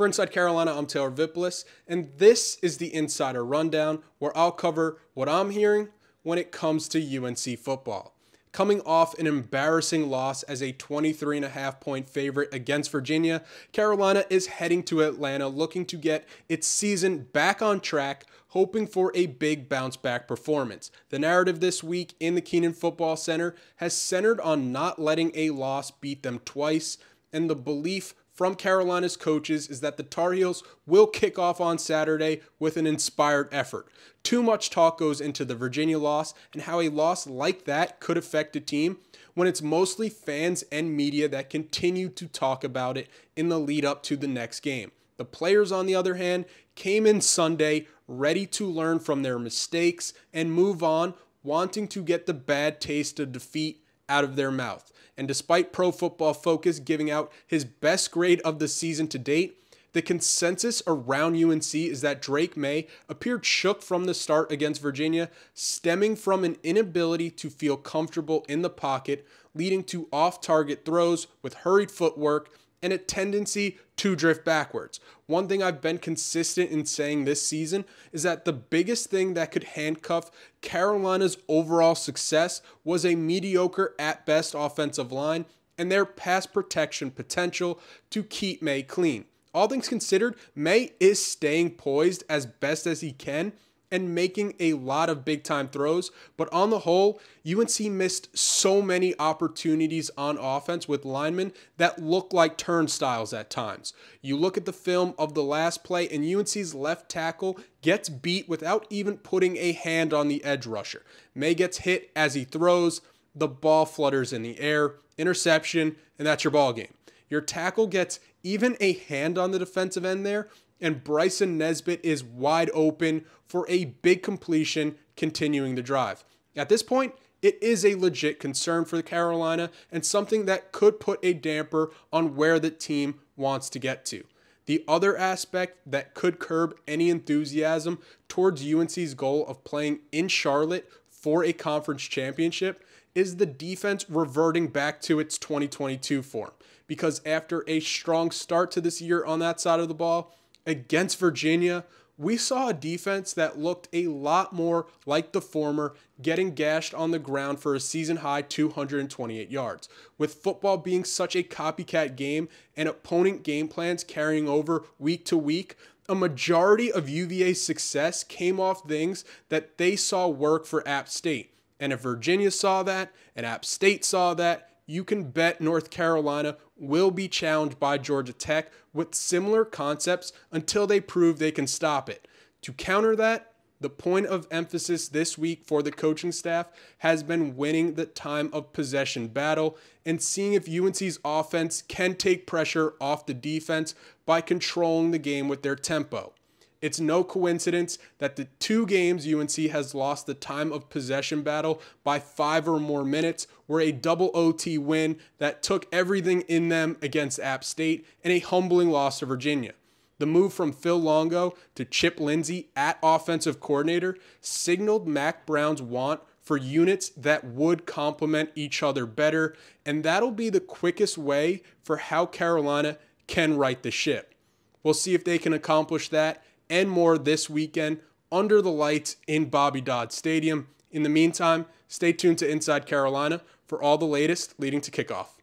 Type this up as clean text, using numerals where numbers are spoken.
For Inside Carolina, I'm Taylor Vippolis, and this is the Insider Rundown, where I'll cover what I'm hearing when it comes to UNC football. Coming off an embarrassing loss as a 23.5-point favorite against Virginia, Carolina is heading to Atlanta looking to get its season back on track, hoping for a big bounce-back performance. The narrative this week in the Kenan Football Center has centered on not letting a loss beat them twice, and the belief from Carolina's coaches is that the Tar Heels will kick off on Saturday with an inspired effort. Too much talk goes into the Virginia loss and how a loss like that could affect a team when it's mostly fans and media that continue to talk about it in the lead up to the next game. The players, on the other hand, came in Sunday ready to learn from their mistakes and move on, wanting to get the bad taste of defeat out of their mouth. And despite Pro Football Focus giving out his best grade of the season to date, the consensus around UNC is that Drake Maye appeared shook from the start against Virginia, stemming from an inability to feel comfortable in the pocket, leading to off-target throws with hurried footwork and a tendency to drift backwards. One thing I've been consistent in saying this season is that the biggest thing that could handcuff Carolina's overall success was a mediocre at best offensive line and their pass protection potential to keep Maye clean. All things considered, Maye is staying poised as best as he can and making a lot of big-time throws, but on the whole, UNC missed so many opportunities on offense with linemen that look like turnstiles at times. You look at the film of the last play, and UNC's left tackle gets beat without even putting a hand on the edge rusher. Maye gets hit as he throws, the ball flutters in the air, interception, and that's your ball game. Your tackle gets even a hand on the defensive end there, and Bryson Nesbitt is wide open for a big completion, continuing the drive. At this point, it is a legit concern for Carolina and something that could put a damper on where the team wants to get to. The other aspect that could curb any enthusiasm towards UNC's goal of playing in Charlotte for a conference championship is the defense reverting back to its 2022 form. Because after a strong start to this year on that side of the ball, against Virginia, we saw a defense that looked a lot more like the former, getting gashed on the ground for a season-high 228 yards. With football being such a copycat game and opponent game plans carrying over week to week, a majority of UVA's success came off things that they saw work for App State. And if Virginia saw that, and App State saw that, you can bet North Carolina will be challenged by Georgia Tech with similar concepts until they prove they can stop it. To counter that, the point of emphasis this week for the coaching staff has been winning the time of possession battle and seeing if UNC's offense can take pressure off the defense by controlling the game with their tempo. It's no coincidence that the two games UNC has lost the time of possession battle by 5 or more minutes were a double OT win that took everything in them against App State and a humbling loss to Virginia. The move from Phil Longo to Chip Lindsey at offensive coordinator signaled Mac Brown's want for units that would complement each other better, and that'll be the quickest way for how Carolina can right the ship. We'll see if they can accomplish that and more this weekend under the lights in Bobby Dodd Stadium. In the meantime, stay tuned to Inside Carolina for all the latest leading to kickoff.